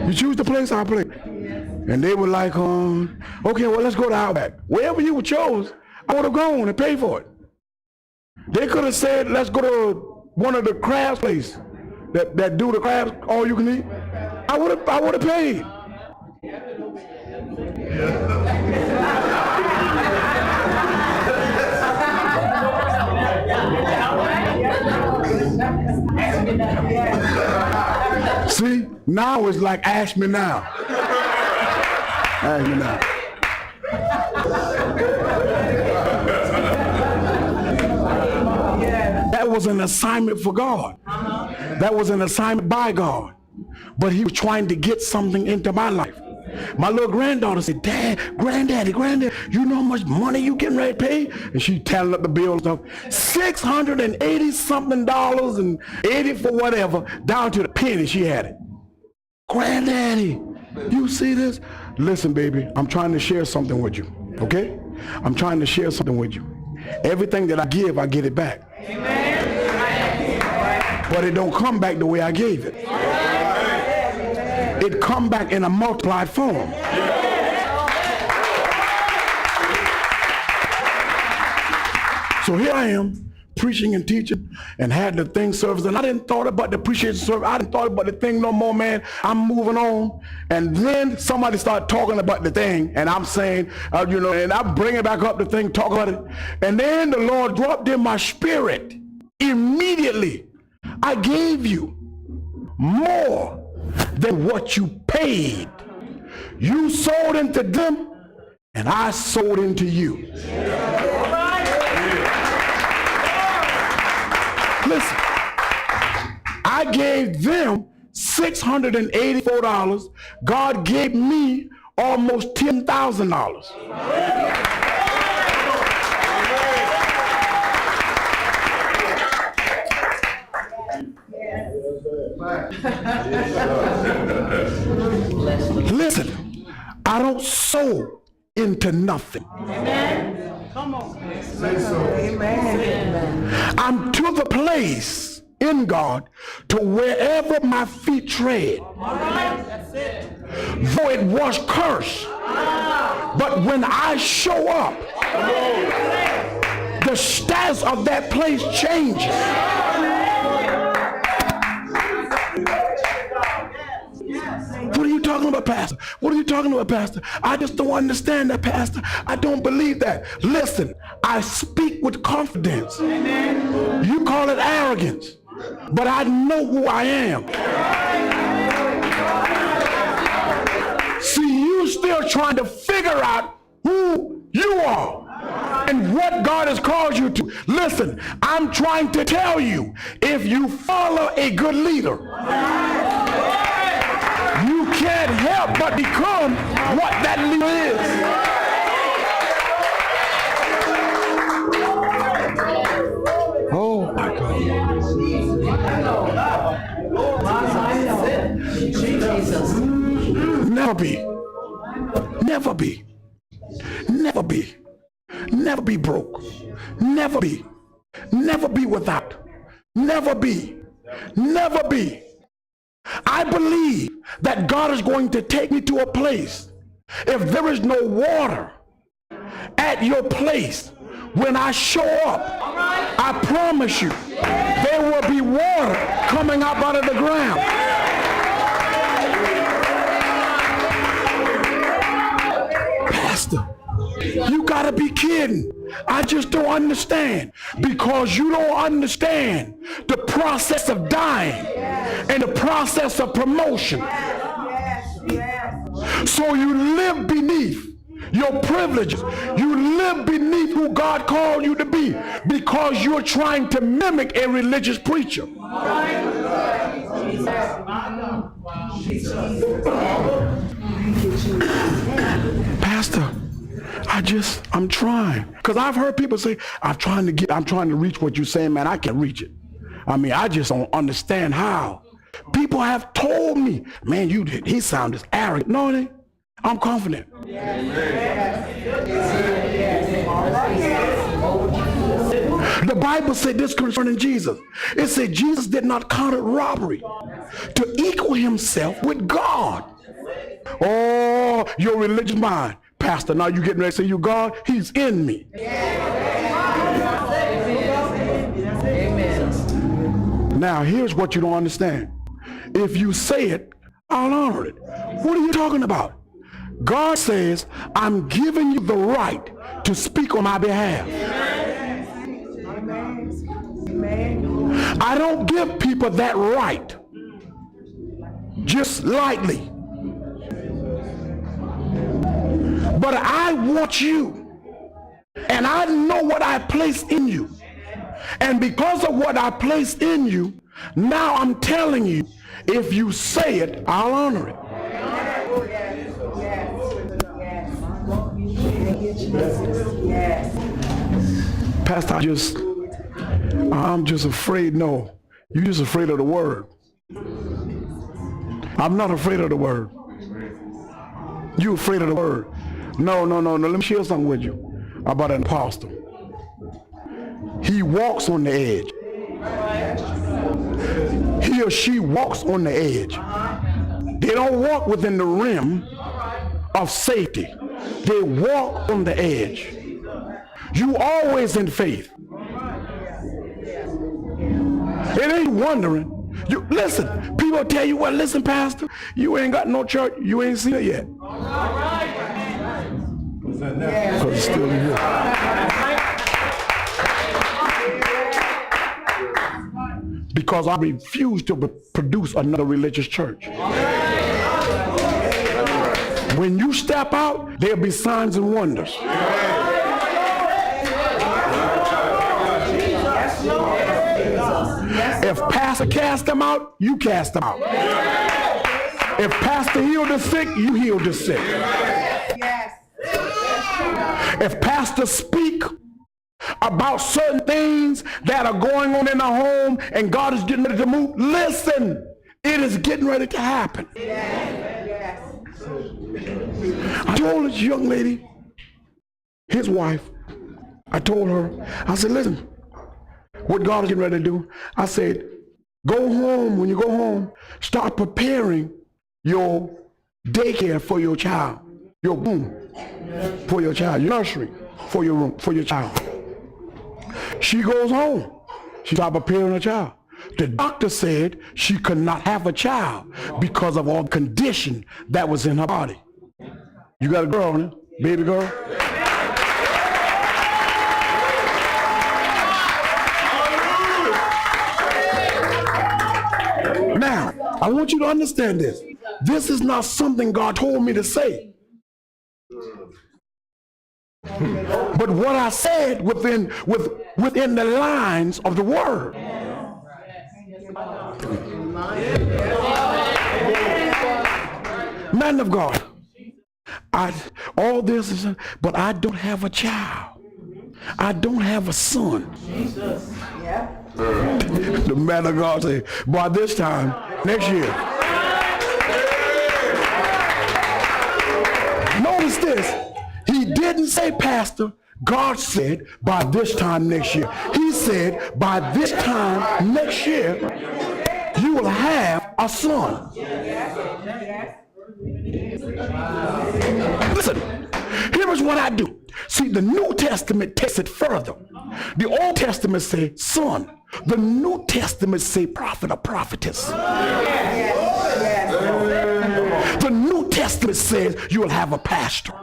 You choose the place, I'll pay. And they were like, okay, well, let's go to Outback. Wherever you chose, I would have gone and paid for it. They could have said, let's go to one of the crab places that do the crabs all you can eat. I would have paid. See, now it's like, ask me now. Ask me now. That was an assignment for God. That was an assignment by God. But he was trying to get something into my life. My little granddaughter said, Dad, Granddaddy, you know how much money you getting ready to pay? And she tallied up the bill and stuff. $680 something and 80 for whatever, down to the penny she had it. Granddaddy, you see this? Listen, baby, I'm trying to share something with you, okay? I'm trying to share something with you. Everything that I give, I get it back. Amen. But it don't come back the way I gave it. It come back in a multiplied form. So here I am, preaching and teaching, and had the thing service, and I didn't thought about the appreciation service. I didn't thought about the thing no more, man. I'm moving on. And then somebody started talking about the thing, and I'm saying, and I'm bringing back up the thing, talk about it. And then the Lord dropped in my spirit immediately. I gave you more than what you paid. You sold into them, and I sold into you. Listen, I gave them $684. God gave me almost $10,000. Listen, I don't sow into nothing. Amen. Come on. Say so. Amen. I'm to the place in God to wherever my feet tread. All right. That's it. Though it was cursed, but when I show up, the status of that place changes. What are you talking about, Pastor? What are you talking about, Pastor? I just don't understand that, Pastor. I don't believe that. Listen, I speak with confidence. Amen. You call it arrogance, but I know who I am. See, you still trying to figure out who you are and what God has called you to. Listen, I'm trying to tell you, if you follow a good leader, you can't help but become what that leader is. Oh my God. Never be. Never be. Never be. Never be broke. Never be. Never be without. Never be. Never be. I believe that God is going to take me to a place. If there is no water at your place, when I show up, I promise you, there will be water coming up out of the ground. Pastor, you gotta be kidding. I just don't understand, because you don't understand the process of dying and the process of promotion. So you live beneath your privileges. You live beneath who God called you to be, because you're trying to mimic a religious preacher. Pastor, I'm trying. Because I've heard people say, I'm trying to reach what you're saying, man. I can't reach it. I mean, I just don't understand how. People have told me, man, he sounds arrogant. No, I'm confident. The Bible said this concerning Jesus. It said Jesus did not count it robbery to equal himself with God. Oh, your religious mind. Pastor, now you getting ready to say you God? He's in me. Now, here's what you don't understand. If you say it, I'll honor it. What are you talking about? God says, I'm giving you the right to speak on my behalf. I don't give people that right just lightly. But I want you, and I know what I placed in you. And because of what I placed in you, now I'm telling you, if you say it, I'll honor it. Pastor, I'm just afraid. No, you're just afraid of the word. I'm not afraid of the word. You're afraid of the word. No. Let me share something with you about an apostle. He walks on the edge. He or she walks on the edge. They don't walk within the rim of safety. They walk on the edge. You always in faith. It ain't wondering. You listen, people tell you, well, listen, Pastor, you ain't got no church, you ain't seen it yet. Because it's still in here. Because I refuse to produce another religious church. When you step out, there'll be signs and wonders. If Pastor cast them out, you cast them out. If Pastor healed the sick, you heal the sick. If Pastor speak about certain things that are going on in the home and God is getting ready to move, listen, it is getting ready to happen. I told this young lady, his wife, I told her, I said, listen, what God is getting ready to do, I said, go home. When you go home, start preparing your daycare for your child, your room for your child, your nursery for your room, for your child. She goes home. She started preparing her child. The doctor said she could not have a child because of all the condition that was in her body. You got a girl, huh? Baby girl? Now, I want you to understand this. This is not something God told me to say. But what I said within the lines of the word. Man of God, all this is, but I don't have a child. I don't have a son. The man of God said, by this time next year. Notice this. He didn't say, Pastor, God said by this time next year. He said by this time next year you will have a son. Listen, here is what I do. See, the New Testament takes it further. The Old Testament say son. The New Testament say prophet or prophetess. The New Testament says you will have a pastor.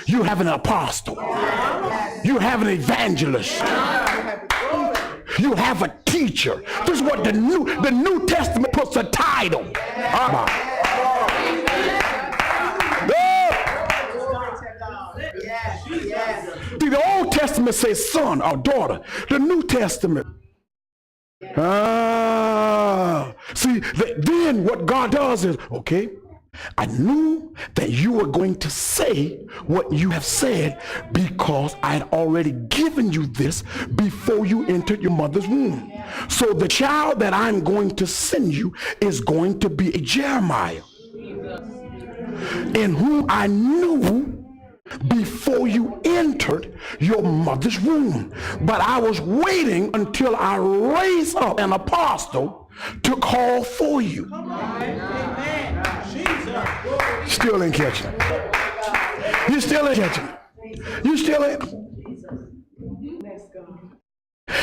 You have an apostle. You have an evangelist. You have a teacher. This is what the New Testament puts a title. See, the Old Testament says son or daughter. The New Testament. See, then what God does is, okay, I knew that you were going to say what you have said because I had already given you this before you entered your mother's womb. So the child that I'm going to send you is going to be a Jeremiah, in whom I knew before you entered your mother's womb. But I was waiting until I raised up an apostle to call for you. Still ain't catching it. You still ain't catching it. You still ain't.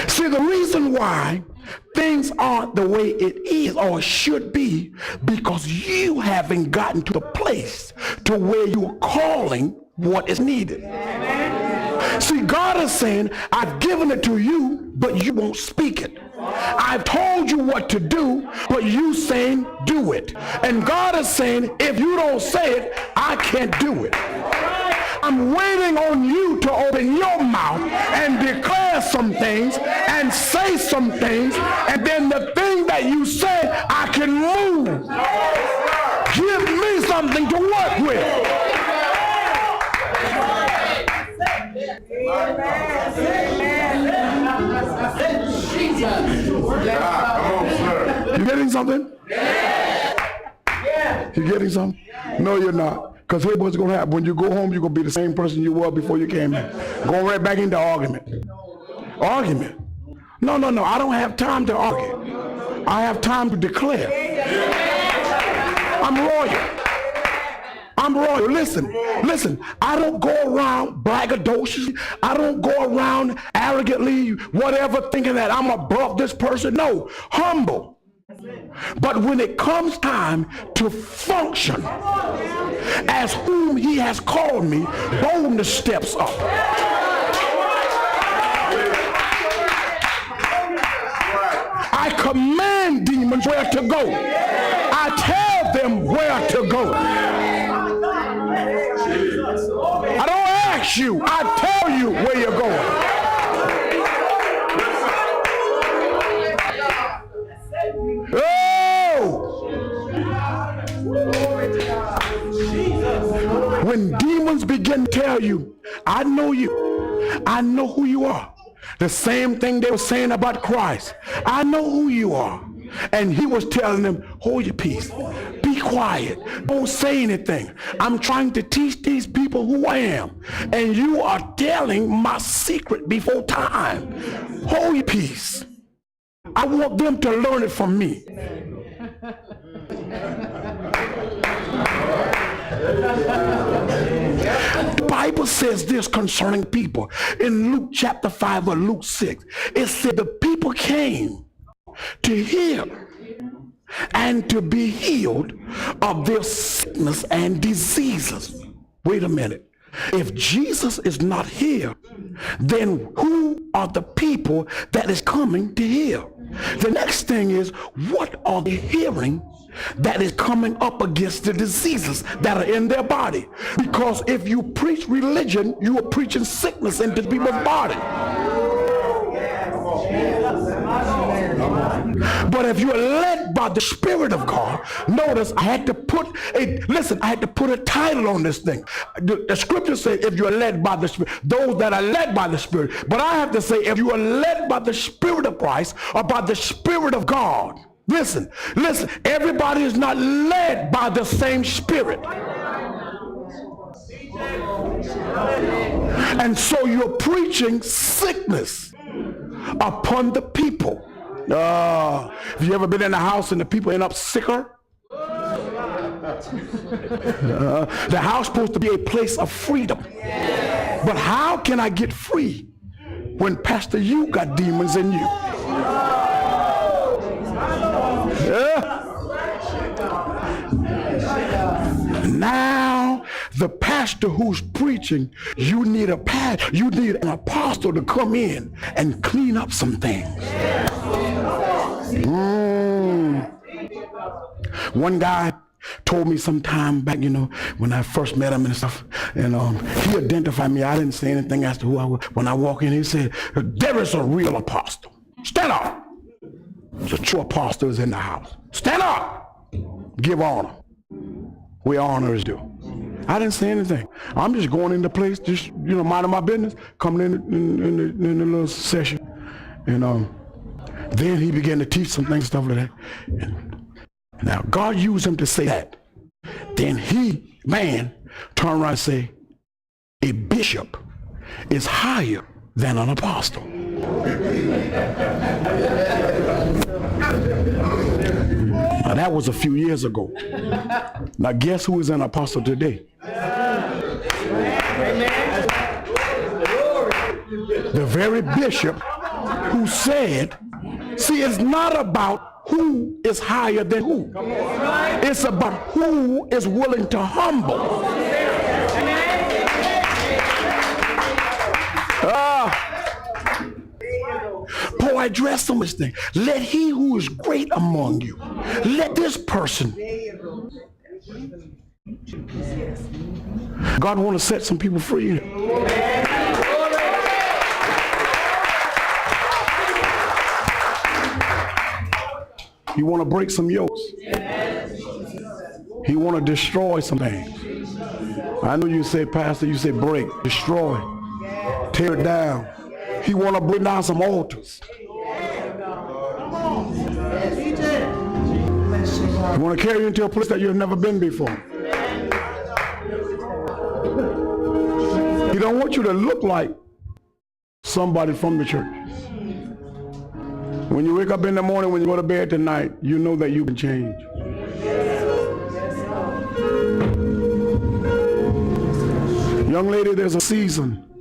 See, the reason why things aren't the way it is or should be, because you haven't gotten to the place to where you're calling what is needed. See, God is saying, I've given it to you, but you won't speak it. I've told you what to do, but you saying do it. And God is saying, if you don't say it, I can't do it. I'm waiting on you to open your mouth and declare some things and say some things, and then the thing that you say, I can move. Give me something to work with. You getting something? You getting something? No, you're not. Because here's what's going to happen. When you go home, you're going to be the same person you were before you came in. Go right back into argument. Argument. No. I don't have time to argue. I have time to declare. I'm royal. Listen. I don't go around braggadocious. I don't go around arrogantly, whatever, thinking that I'm above this person. No, humble. But when it comes time to function as whom he has called me, boldness steps up. I command demons where to go. I tell them where to go. I don't ask you, I tell you where you're going. When demons begin to tell you, I know you, I know who you are. The same thing they were saying about Christ. I know who you are. And he was telling them, hold your peace. Be quiet. Don't say anything. I'm trying to teach these people who I am. And you are telling my secret before time. Hold your peace. I want them to learn it from me. The Bible says this concerning people. In Luke chapter 5 or Luke 6, it said the people came to hear and to be healed of their sickness and diseases. Wait a minute. If Jesus is not here, then who are the people that is coming to hear? The next thing is, what are they hearing that is coming up against the diseases that are in their body? Because if you preach religion, you are preaching sickness into people's body. But if you're led by the Spirit of God, notice I had to put a title on this thing. The scripture says if you're led by the Spirit, those that are led by the Spirit. But I have to say if you are led by the Spirit of Christ or by the Spirit of God. Listen, everybody is not led by the same Spirit. And so you're preaching sickness upon the people. Have you ever been in a house and the people end up sicker? The house is supposed to be a place of freedom. But how can I get free when Pastor you got demons in you? Now the pastor who's preaching, you need an apostle to come in and clean up some things. One guy told me some time back, when I first met him and stuff, and he identified me. I didn't say anything as to who I was. When I walk in, he said, there is a real apostle. Stand up. The true apostle is in the house. Stand up. Give honor where honor is due. I didn't say anything. I'm just going into place, just minding my business, coming in the little session, and then he began to teach some things, stuff like that. And now God used him to say that. Then turned around and say, a bishop is higher than an apostle. Now that was a few years ago. Now guess who is an apostle today? The very bishop who said, see, it's not about who is higher than who. It's about who is willing to humble. Paul addressed so much things. Let he who is great among you, let this person. God want to set some people free. He want to break some yokes. He want to destroy some things. I know you say, Pastor, you say break, destroy, tear it down. He want to bring down some altars. He want to carry you into a place that you've never been before. He don't want you to look like somebody from the church. When you wake up in the morning, when you go to bed tonight, you know that you can change. Young lady, there's a season